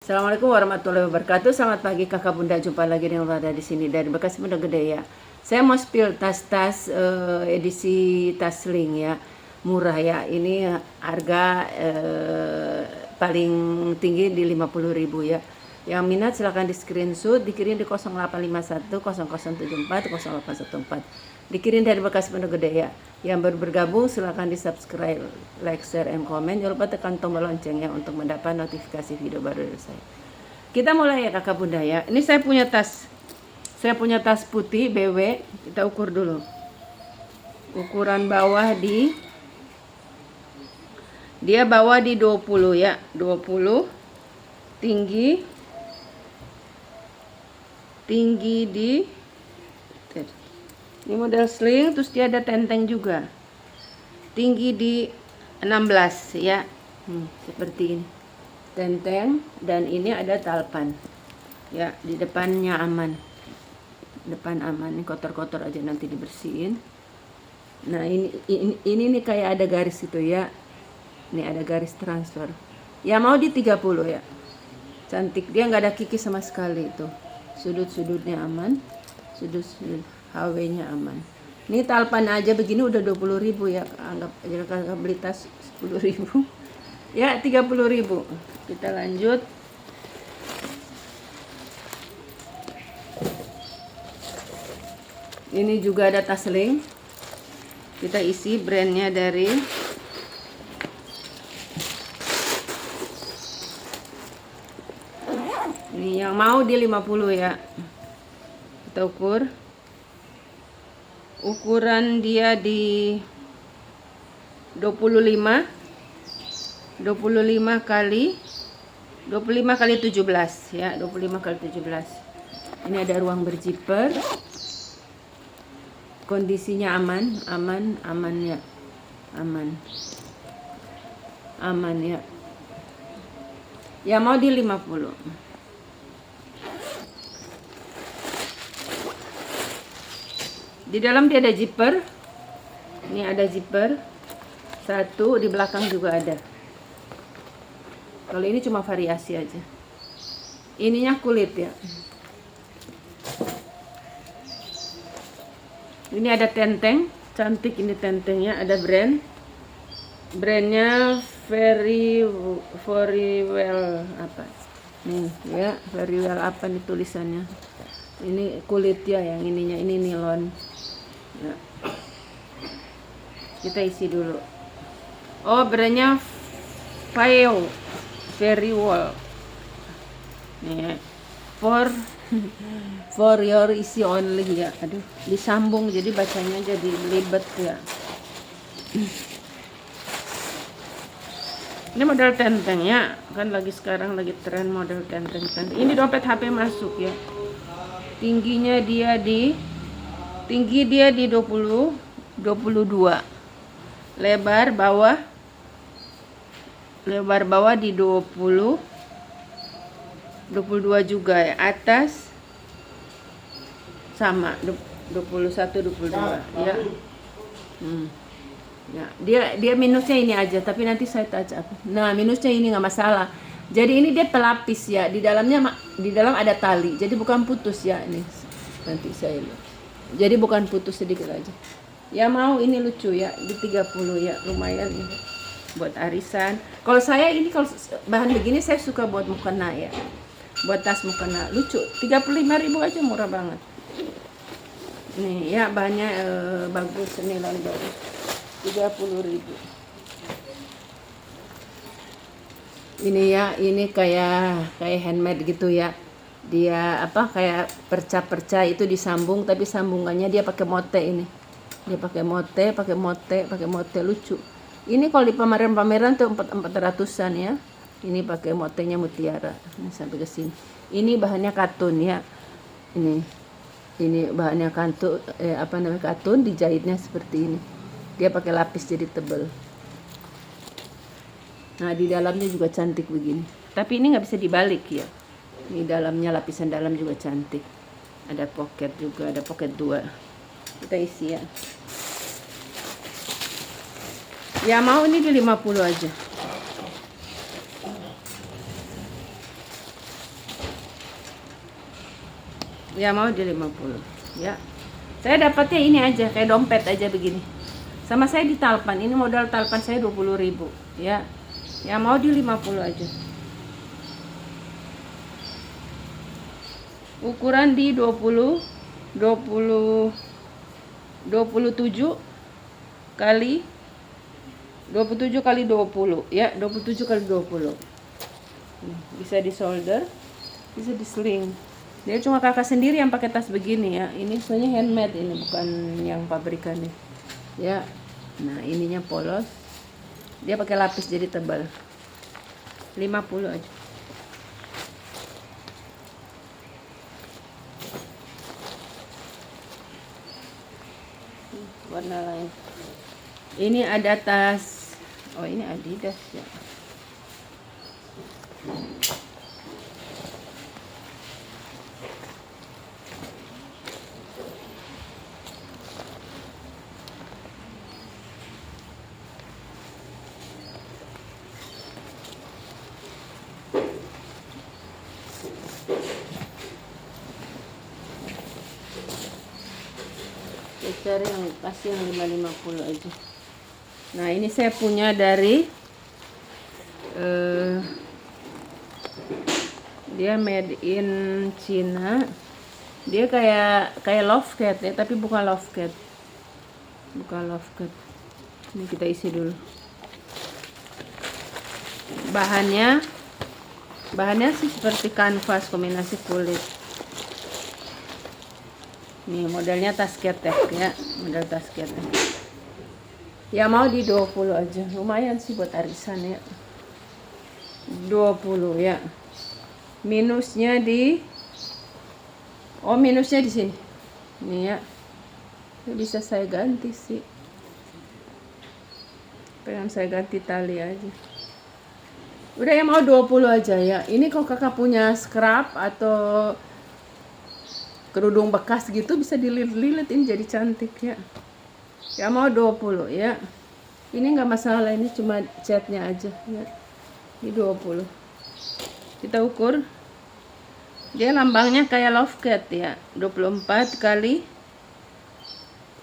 Assalamualaikum warahmatullahi wabarakatuh. Selamat pagi kakak bunda, jumpa lagi dengan Rada di sini dari bekas Bunda Gede ya. Saya mau spill tas-tas edisi tas sling ya, murah ya. Ini harga paling tinggi di 50.000 ya. Yang minat silahkan di screenshot, dikirim di 0851 0074 0814. Dikirim dari bekas Bunda Gede ya. Yang baru bergabung silahkan di subscribe, like, share, and comment. Jangan lupa tekan tombol loncengnya untuk mendapat notifikasi video baru dari saya. Kita mulai ya kakak bunda ya. Ini saya punya tas putih BW. Kita ukur dulu. Ukuran bawah dia bawah di 20 ya, 20. Tinggi di ini model sling, terus dia ada tenteng juga. Tinggi di 16 ya. Seperti ini. Tenteng, dan ini ada talpan. Ya, di depannya aman. Depan aman. Ini kotor-kotor aja, nanti dibersihin. Nah, ini nih kayak ada garis itu ya. Ini ada garis transfer. Ya mau di 30 ya. Cantik, dia nggak ada kiki sama sekali itu. Sudut-sudutnya aman. Sudut-sudut HW-nya aman. Ini talpan aja begini udah 20.000 ya. Anggap aja kakak beli tas 10.000. Ya 30.000. Kita lanjut. Ini juga ada tas sling. Kita isi brandnya dari ini yang mau di 50 ya. Kita ukur. Ukuran dia di 25 kali 17 ya, 25 kali 17. Ini ada ruang berzipper. Kondisinya aman ya. Aman ya. Ya mau di 50. Di dalam dia ada zipper. Ini ada zipper. Satu, di belakang juga ada. Kalau ini cuma variasi aja. Ininya kulit ya. Ini ada tenteng, cantik ini tentengnya, ada brandnya very well apa? Nih ya, very well apa nih tulisannya? Ini kulit ya, yang ininya ini nilon. Ya. Kita isi dulu. Oh, brandnya Vaio very well. Nih, for your isi only ya. Aduh, disambung jadi bacanya jadi belibet ya. Ini model tenteng ya, kan sekarang lagi tren model tenteng. Ini dompet HP masuk ya. Tinggi dia di 22. Lebar bawah di 22 juga ya. Atas sama 21 22 ya. Ya, dia minusnya ini aja, tapi nanti saya touch up. Nah, minusnya ini nggak masalah. Jadi ini dia pelapis ya, di dalam ada tali. Jadi bukan putus ya ini. Nanti saya lihat. Jadi bukan putus, sedikit aja. Ya mau ini lucu ya, di 30 ya, lumayan ini. Buat arisan. Kalau saya ini kalau bahan begini saya suka buat mukena ya. Buat tas mukena lucu. 35.000 aja, murah banget. Nih ya, bahannya bagus, nilai bagus. 30.000. Ini ya, ini kayak handmade gitu ya. Dia kayak perca itu disambung, tapi sambungannya dia pakai mote ini. Dia pakai mote lucu. Ini kalau di pameran tuh 400-an ya. Ini pakai motenya mutiara. Ini sampai ke sini. Ini bahannya katun ya. Ini bahannya katun, dijahitnya seperti ini. Dia pakai lapis jadi tebal. Nah, di dalamnya juga cantik begini. Tapi ini nggak bisa dibalik ya. Ini dalamnya, lapisan dalam juga cantik. Ada pocket juga, ada pocket 2. Kita isi ya. Ya mau ini di 50 aja. Ya mau di 50. Ya. Saya dapatnya ini aja, kayak dompet aja begini. Sama saya di Talpan. Ini modal Talpan saya 20.000, ya. Ya mau di 50 aja. Ukuran di 27 kali 20 ya, 27 kali 20. Bisa di solder, bisa di sling. Dia cuma kakak sendiri yang pakai tas begini ya. Ini sebenarnya handmade, ini bukan yang pabrikan nih. Ya. Nah, ininya polos. Dia pakai lapis jadi tebal. 50 aja. Warna lain. Ini ada tas. Oh, ini Adidas ya. Cari yang kasih yang 550 aja. Nah, ini saya punya dari dia made in China. Dia kayak love cat ya, tapi bukan love cat. Bukan love cat. Ini kita isi dulu. Bahannya sih seperti kanvas kombinasi kulit. Nih modelnya tas ketek ya, model tas ketek. Ya mau di 20 aja, lumayan sih buat arisan ya. 20 ya. Minusnya di minusnya di sini. Nih ya. Ini bisa saya ganti sih. Pengen saya ganti tali aja. Udah ya mau 20 aja ya. Ini kalau kakak punya scrap atau kerudung bekas gitu bisa dililit, ini jadi cantik ya. Ya mau 20 ya. Ini enggak masalah, ini cuma catnya aja ya. Ini 20. Kita ukur. Dia lambangnya kayak love cat ya. 24 kali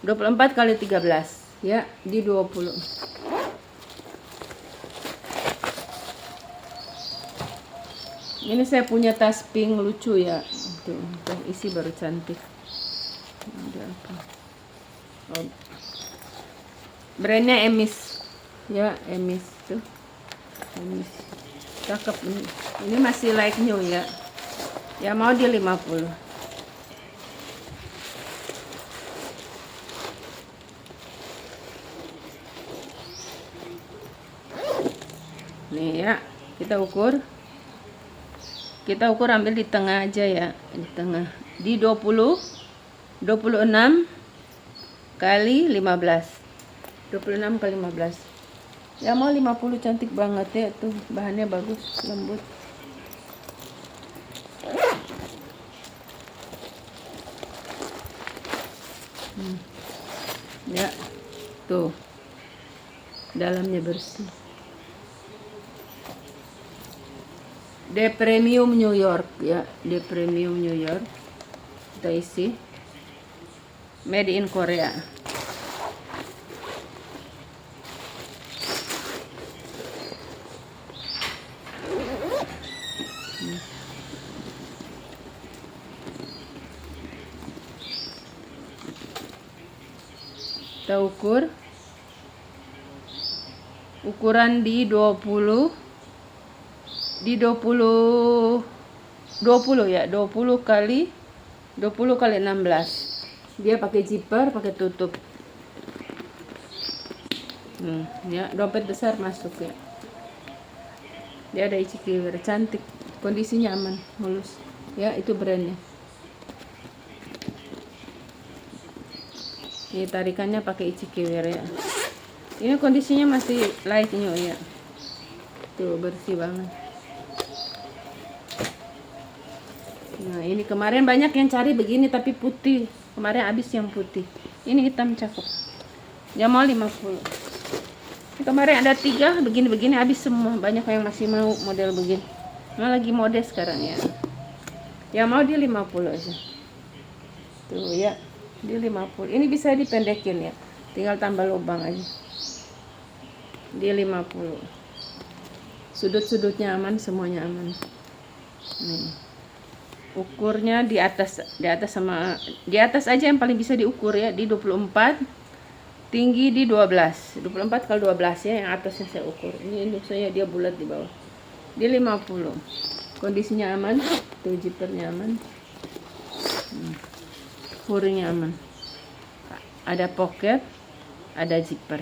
13 ya, di 20. Ini saya punya tas pink lucu ya. Tuh, isi baru cantik. Ada apa? Oh. Brandnya Emis. Ya, Emis tuh. Emis. Cakep ini. Ini masih like new ya. Ya mau di 50. Nih ya, kita ukur. Kita ukur ambil di tengah aja ya, di tengah. Di 26 kali 15. 26 kali 15. Ya mau 50, cantik banget ya tuh, bahannya bagus, lembut. Ya. Tuh. Dalamnya bersih. De Premium New York ya, De Premium New York. Kita isi. Made in Korea. Kita ukur. Ukuran di 20 ya, 20 kali 16. Dia pakai zipper, pakai tutup. Ya, dompet besar masuk ya. Dia ada isi kilir, cantik, kondisinya aman, mulus. Ya, itu brandnya. Ini tarikannya pakai isi kilir ya. Ini kondisinya masih light new ya. Tuh, bersih banget. Nah, ini kemarin banyak yang cari begini tapi putih. Kemarin habis yang putih. Ini hitam cakep. Ya mau 50. Ini kemarin ada 3 begini-begini habis semua. Banyak yang masih mau model begini. Nah, lagi mode sekarang ya. Ya mau di 50 aja. Tuh ya, di 50. Ini bisa dipendekin ya, tinggal tambah lubang aja. Di 50. Sudut-sudutnya aman, semuanya aman. Nih. Ukurnya di atas sama di atas aja yang paling bisa diukur ya, di 24, tinggi di 12. 24 kali 12 ya, yang atasnya saya ukur. Ini untuk saya dia bulat di bawah. Di 50. Kondisinya aman, tuh zippernya aman. Furingnya aman. Ada pocket, ada zipper.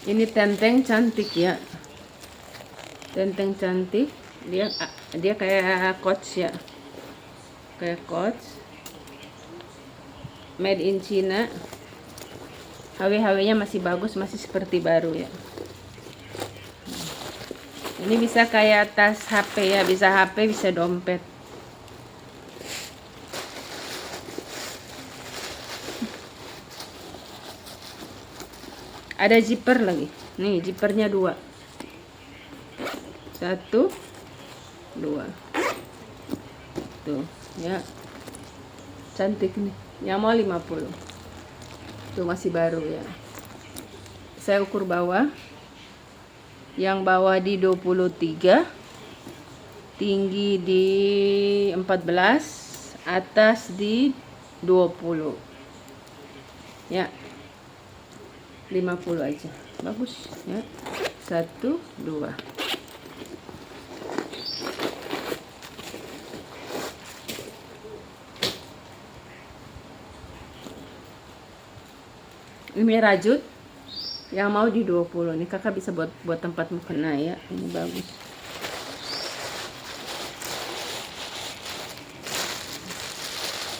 Ini tenteng cantik ya, tenteng cantik. Dia kayak Coach ya, kayak Coach, made in China. HW-HW-nya masih bagus, masih seperti baru ya. Ini bisa kayak tas HP ya, bisa HP, bisa dompet. Ada zipper lagi. Nih, zippernya 2. 1, 2. Tuh, ya. Cantik nih. Yang mau 50. Tuh masih baru ya. Saya ukur bawah. Yang bawah di 23. Tinggi di 14, atas di 20. Ya. 50 aja. Bagus ya. 1, 2. Ini rajut. Yang mau di 20. Ini kakak bisa buat tempat mukena ya. Ini bagus.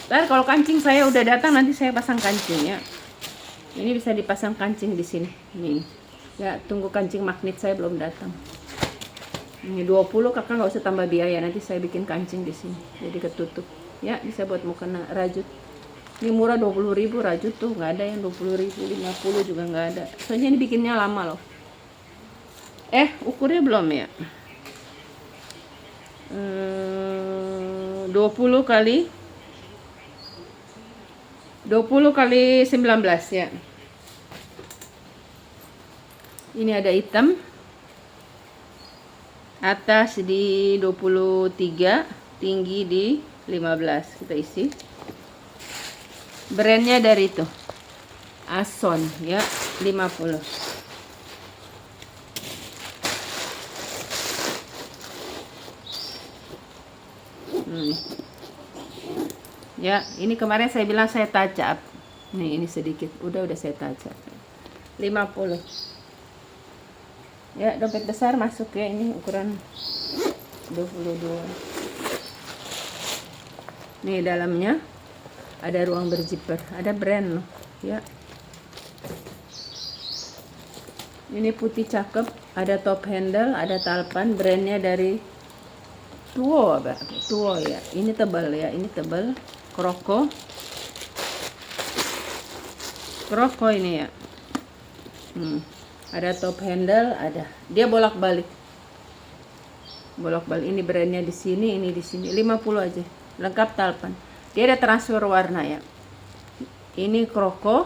Ntar kalau kancing saya udah datang, nanti saya pasang kancing ya. Ini bisa dipasang kancing di sini. Nih. Ya, tunggu kancing magnet saya belum datang. Ini 20, kakak nggak usah tambah biaya. Nanti saya bikin kancing di sini. Jadi ketutup. Ya, bisa buat mukena rajut. Ini murah 20.000 rajut tuh, nggak ada yang 20.000, 50 juga nggak ada. Soalnya ini bikinnya lama loh. Ukurnya belum ya? 20 kali 19 ya. Ini ada hitam. Atas di 23, tinggi di 15. Kita isi. Brandnya dari itu. Ason ya, 50. Ya, ini kemarin saya bilang saya touch up. Nih, ini sedikit. Udah saya touch up. 50. Ya, dompet besar masuk ya. Ini ukuran 22. Nih, dalamnya ada ruang berzipper. Ada brand loh. Ya. Ini putih cakep. Ada top handle, ada talpan. Brandnya dari Tuo ya. Ini tebal ya. Ini tebal. Kroko ini ya. Ada top handle, ada. Dia bolak-balik. Ini brandnya di sini, ini di sini. 50 aja. Lengkap talpan. Dia ada transfer warna ya. Ini kroko.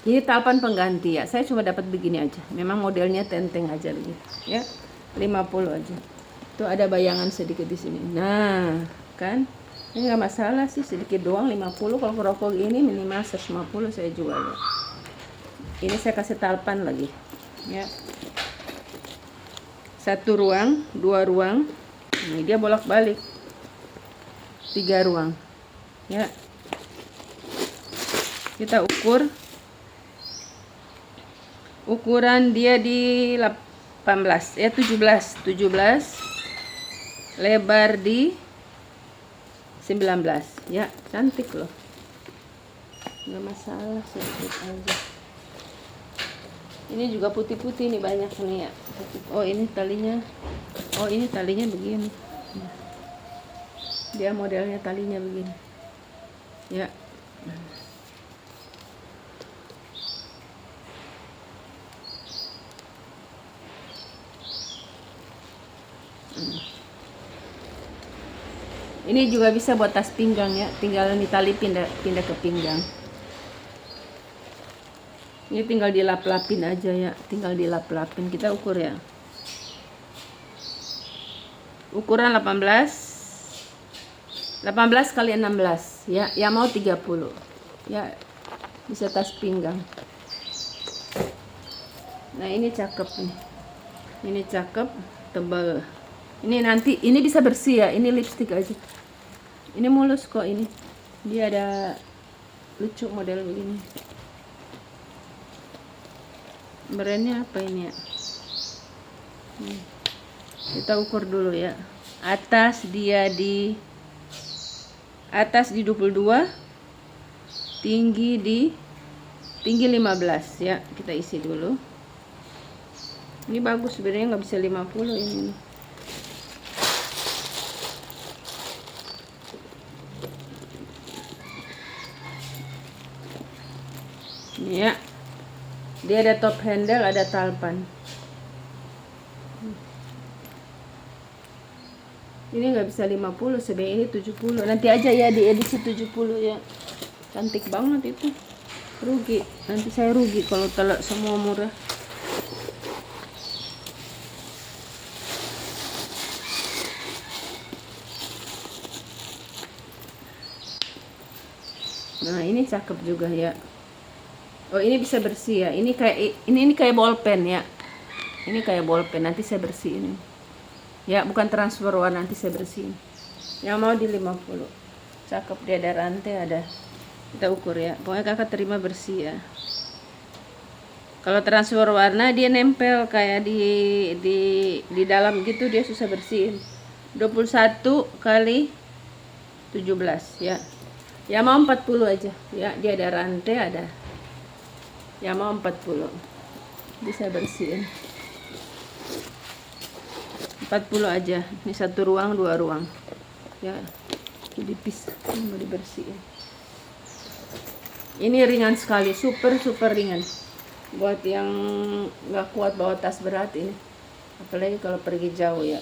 Ini talpan pengganti ya. Saya cuma dapat begini aja. Memang modelnya tenteng aja begini. Ya. 50 aja. Tuh ada bayangan sedikit di sini. Nah, kan ini nggak masalah sih, sedikit doang. 50. Kalau rokok ini minimal 150 saya jual ya. Ini saya kasih talpan lagi ya. 1 ruang, 2 ruang. Ini dia bolak-balik. 3 ruang ya. Kita ukur. Ukuran dia di 18 ya, 17. Lebar di 19 ya, cantik loh, nggak masalah, sedikit aja. Ini juga putih-putih nih, banyak nih ya. Ini talinya begini, dia modelnya talinya begini ya. Ini juga bisa buat tas pinggang ya, tinggal ini tali pindah ke pinggang. Ini tinggal dilap-lapin aja ya, tinggal dilap-lapin. Kita ukur ya. Ukuran 18 kali 16 ya, yang mau 30 ya, bisa tas pinggang. Nah ini cakep nih, ini cakep, tebal. Ini nanti, ini bisa bersih ya, ini lipstick aja. Ini mulus kok ini, dia ada lucu model begini. Brandnya apa ini ya? Kita ukur dulu ya. Atas dia di 22, tinggi 15 ya. Kita isi dulu. Ini bagus sebenarnya, nggak bisa 50 ini. Ini ya. Dia ada top handle, ada talpan. Ini nggak bisa 50, sebenarnya ini 70. Nanti aja ya di edisi 70 ya. Cantik banget itu. Rugi. Nanti saya rugi kalau telak semua murah. Nah, ini cakep juga ya. Oh, ini bisa bersih ya. Ini kayak bolpen ya. Ini kayak bolpen, nanti saya bersihin. Ya, bukan transfer warna, nanti saya bersihin. Yang mau di 50. Cakep, dia ada rantai, ada. Kita ukur ya. Pokoknya kakak terima bersih ya. Kalau transfer warna dia nempel kayak di dalam gitu, dia susah bersihin. 21 kali 17 ya. Ya mau 40 aja ya, dia ada rantai, ada. Ya mau 40 bisa bersihin 40 aja. Ini satu ruang, dua ruang ya, dipisah, mau dibersihin. Ini ringan sekali, super ringan buat yang nggak kuat bawa tas berat ini, apalagi kalau pergi jauh ya.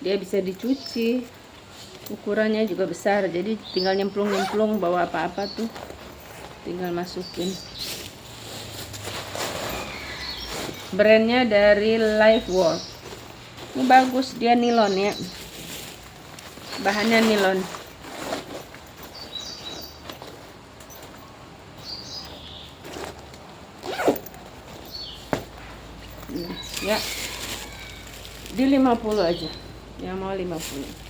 Dia bisa dicuci, ukurannya juga besar, jadi tinggal nyemplung bawa apa-apa tuh tinggal masukin. Brandnya dari Lifework. Ini bagus, dia nilon ya, bahannya nilon. Ya, di 50 aja, yang mau 50.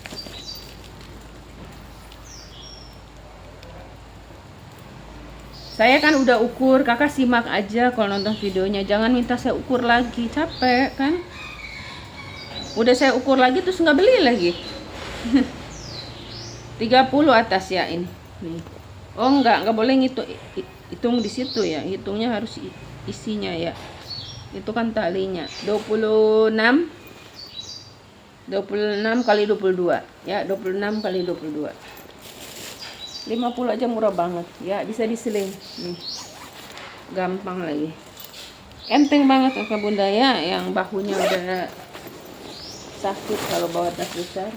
Saya kan udah ukur, kakak simak aja kalau nonton videonya, jangan minta saya ukur lagi, capek kan. Udah saya ukur lagi terus nggak beli lagi. 30 atas ya ini nih. Oh nggak boleh hitung di situ ya, hitungnya harus isinya ya. Itu kan talinya 26 kali 22 ya, 26 kali 22. 50 aja murah banget ya, bisa diseling nih, gampang lagi, enteng banget kakak bunda ya, yang bahunya udah sakit kalau bawa tas besar.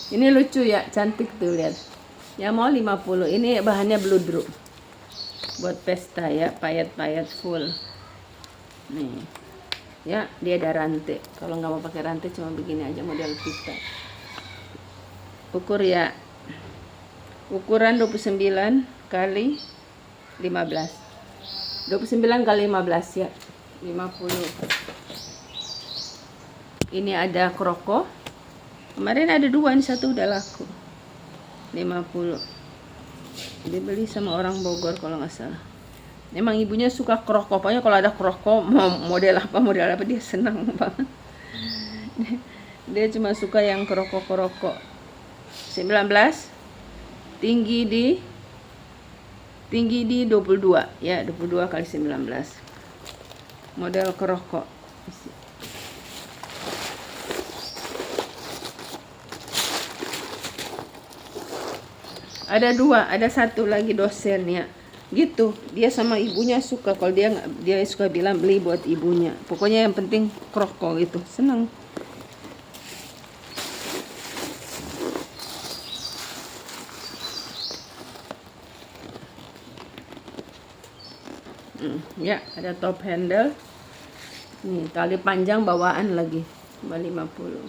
Ini lucu ya, cantik tuh, lihat ya, mau 50. Ini bahannya bludru buat pesta ya, payet full nih ya. Dia ada rantai, kalau nggak mau pakai rantai cuma begini aja model kita. Ukur ya, ukuran 29 kali 15, 29 kali 15 ya, 50. Ini ada kroko, kemarin ada 2, ini 1 udah laku. 50 dibeli sama orang Bogor kalau nggak salah. Emang ibunya suka kroko, pokoknya kalau ada kroko model apa dia senang banget. Dia cuma suka yang kroko. 19, tinggi di 22 ya, 22 kali 19, model kroko. Ada 2, ada 1 lagi dosen ya. gitu. Dia sama ibunya suka, kalau dia suka bilang beli buat ibunya. Pokoknya yang penting kroko gitu, senang. Ya, ada top handle. Nih, tali panjang bawaan lagi. Cuma 50.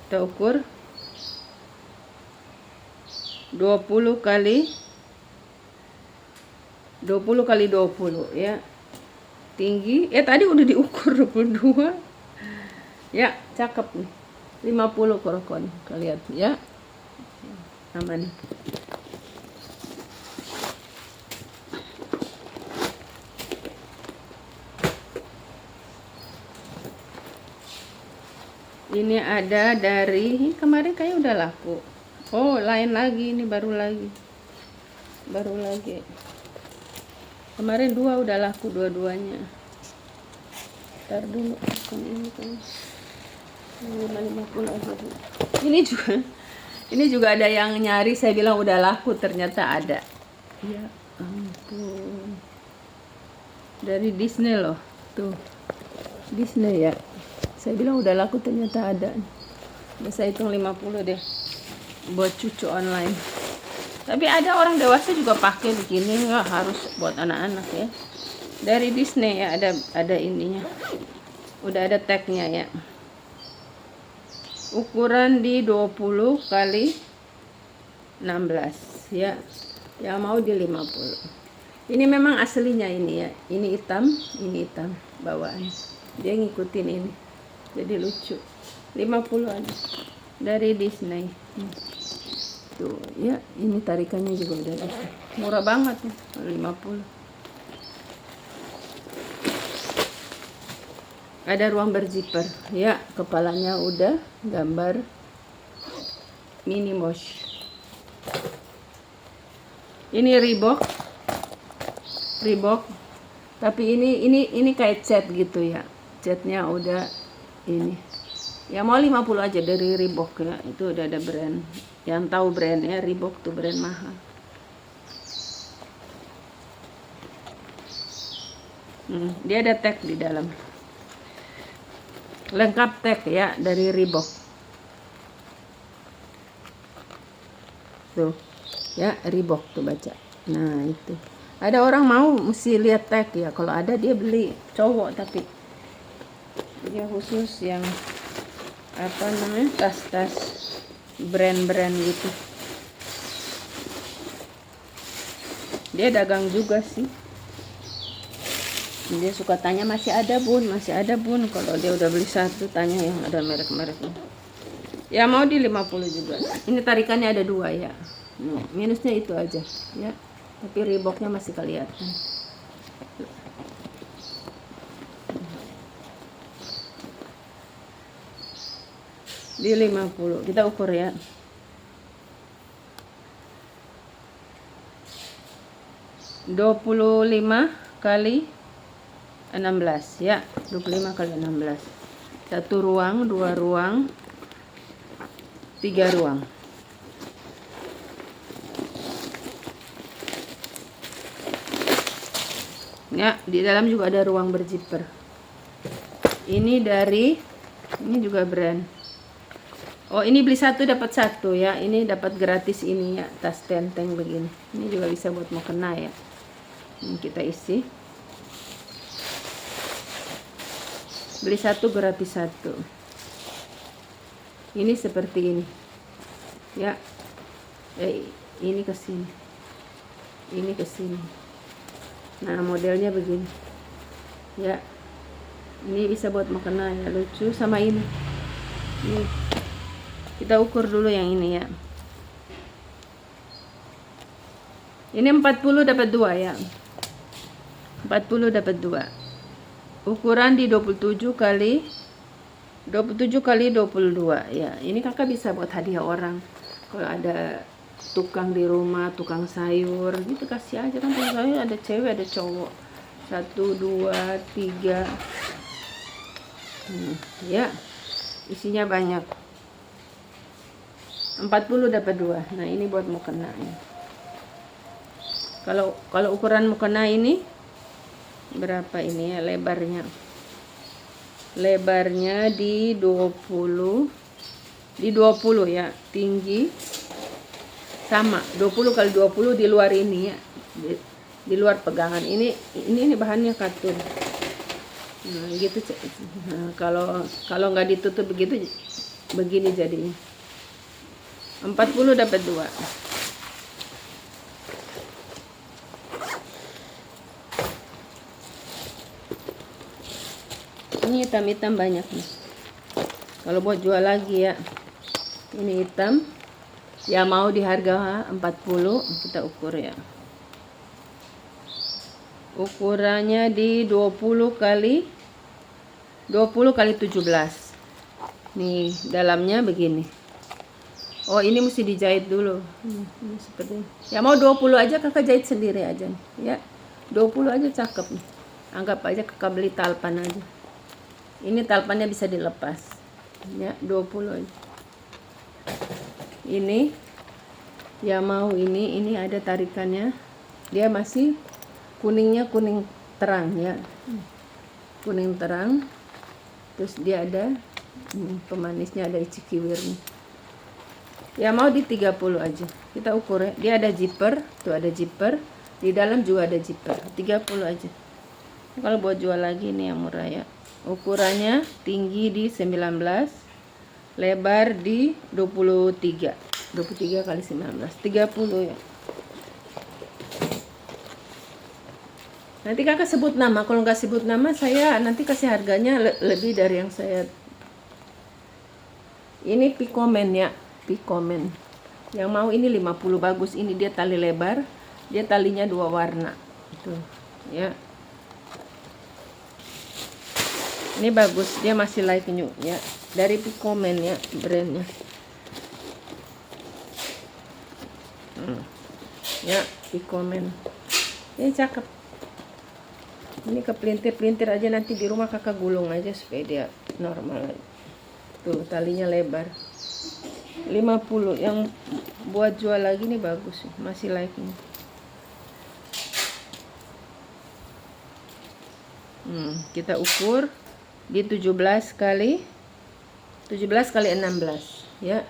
Kita ukur 20 kali 20 ya. Tinggi, tadi udah diukur 22. Ya, cakep nih. 50 korokon. Kalian ya. Aman. Ini ada dari kemarin kayak udah laku. Oh, lain lagi, ini baru lagi. Kemarin 2 udah laku dua-duanya. Ntar dulu, ini kan 550 aja dulu. Ini juga ada yang nyari, saya bilang udah laku, ternyata ada. Ya ampun. Dari Disney loh, tuh. Disney ya. Saya bilang udah laku, ternyata ada. Saya hitung 50 deh buat cucu online. Tapi ada orang dewasa juga pakai begini, nggak harus buat anak-anak ya. Dari Disney ya, ada ininya. Udah ada tagnya ya. Ukuran di 20 kali 16 ya. Yang mau di 50. Ini memang aslinya ini ya. Ini hitam bawaan. Dia ngikutin ini. Jadi lucu. 50 aja dari Disney. Tuh ya, ini tarikannya juga udah bisa. Murah banget ya, 50. Ada ruang berzipper ya, kepalanya udah gambar Minnie Mouse. Ini Reebok, tapi ini kayak cat gitu ya. Catnya udah ini. Ya mau 50 aja dari Reebok ya. Itu udah ada brand. Yang tahu brandnya, Reebok tuh brand mahal. Dia ada tag di dalam. Lengkap tag ya dari Reebok. Tuh. Ya, Reebok tuh baca. Nah, itu. Ada orang mau mesti lihat tag ya. Kalau ada dia beli, cowok tapi dia khusus yang apa namanya, tas-tas brand-brand gitu. Dia dagang juga sih. Dia suka tanya masih ada bun. Kalau dia udah beli satu, tanya yang ada merek-mereknya. Ya mau di 50 juga. Ini tarikannya ada 2 ya. Minusnya itu aja ya. Tapi Reeboknya masih kelihatan. Di 50 kita ukur ya. (25 kali 16 ya. 25 kali 16. 1 ruang, 2 ruang, 3 ruang. Ya, di dalam juga ada ruang berzipper. Ini juga brand. Oh, ini beli 1 dapat 1 ya. Ini dapat gratis ini ya, tas tenteng begini. Ini juga bisa buat mau kena ya. Ini kita isi. Beli 1 gratis 1. Ini seperti ini. Ya. Ini ke sini. Ini ke sini. Nah, modelnya begini. Ya. Ini bisa buat mau kena ya, lucu sama ini. Ini. Kita ukur dulu yang ini ya. Ini 40 dapat 2 ya. 40 dapat 2. Ukuran di 27 kali 22 ya. Ini kakak bisa buat hadiah orang. Kalau ada tukang di rumah, tukang sayur gitu, kasih aja kan. Tukang sayur ada cewek ada cowok. 1 2 3. Ya. Isinya banyak. 40 dapat 2. Nah, ini buat mau kena ya. Kalau ukuran mukena ini berapa ini ya lebarnya? Lebarnya di 20 ya, tinggi sama 20 kali 20 di luar ini ya. Di luar pegangan ini bahannya katun. Nah, gitu. Nah, kalau nggak ditutup begitu begini jadinya. 40 dapat 2. Ini hitam-hitam banyak nih. Kalau buat jual lagi ya. Ini hitam. Ya mau di harga 40, kita ukur ya. Ukurannya di 20 kali 17. Nih, dalamnya begini. Oh, ini mesti dijahit dulu. Ini seperti ini. Ya mau 20 aja kakak jahit sendiri aja nih. Ya. 20 aja cakep nih. Anggap aja kakak beli talpan aja. Ini talpannya bisa dilepas. Ya, 20 aja. Ini ya mau ini ada tarikannya. Dia masih kuningnya kuning terang ya. Kuning terang. Terus dia ada pemanisnya, ada cikiwirnya. Ya mau di 30 aja. Kita ukur ya. Dia ada zipper, tuh ada zipper. Di dalam juga ada zipper. 30 aja. Kalau buat jual lagi ini yang murah ya. Ukurannya tinggi di 19, lebar di 23 kali 19, 30 ya. Nanti kakak sebut nama. Kalau nggak sebut nama, saya nanti kasih harganya lebih dari yang saya. Ini pikomen ya, pikomen. Yang mau ini 50, bagus. Ini dia tali lebar, dia talinya 2 warna. Itu ya. Ini bagus, dia masih like new ya. Dari pikomen ya brandnya. Ya, pikomen. Ini cakep. Ini kepelintir-pelintir aja, nanti di rumah kakak gulung aja supaya dia normal. Tuh, talinya lebar. 50. Yang buat jual lagi nih bagus, masih like nih. Kita ukur di 17 kali 16 ya.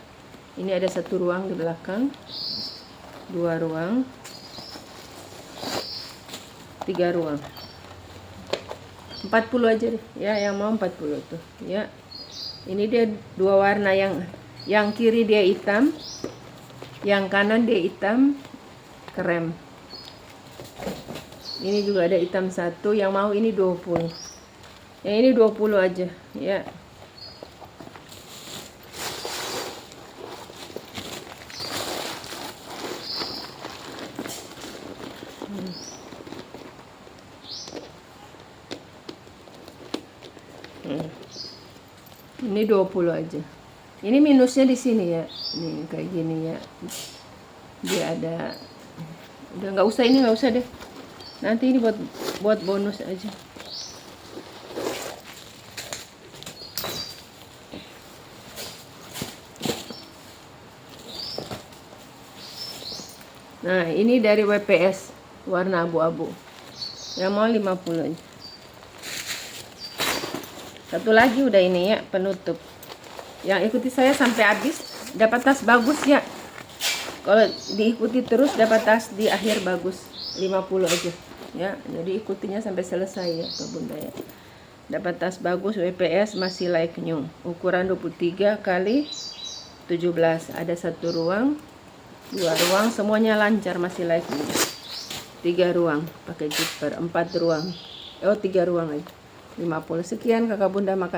Ini ada 1 ruang di belakang, 2 ruang, 3 ruang. 40 aja deh ya, yang mau 40 tuh ya. Ini dia 2 warna, yang kiri dia hitam, yang kanan dia hitam krem. Ini juga ada hitam 1, yang mau ini 20. Yang ini 20 aja ya. Ini 20 aja. Ini minusnya di sini ya. Nih kayak gini ya. Dia ada. Udah nggak usah, ini nggak usah deh. Nanti ini buat bonus aja. Nah, ini dari WPS warna abu-abu. Yang mau 50 aja. Satu lagi udah ini ya, penutup. Yang ikuti saya sampai habis dapat tas bagus ya. Kalau diikuti terus dapat tas di akhir bagus. 50 aja ya. Jadi ikutinya sampai selesai ya, Bunda ya. Dapat tas bagus WPS masih like new. Ukuran 23 kali 17. Ada 1 ruang, 2 ruang, semuanya lancar, masih like new. 3 ruang pakai zipper, 4 ruang. 3 ruang aja. 50. Sekian kakak bunda makan.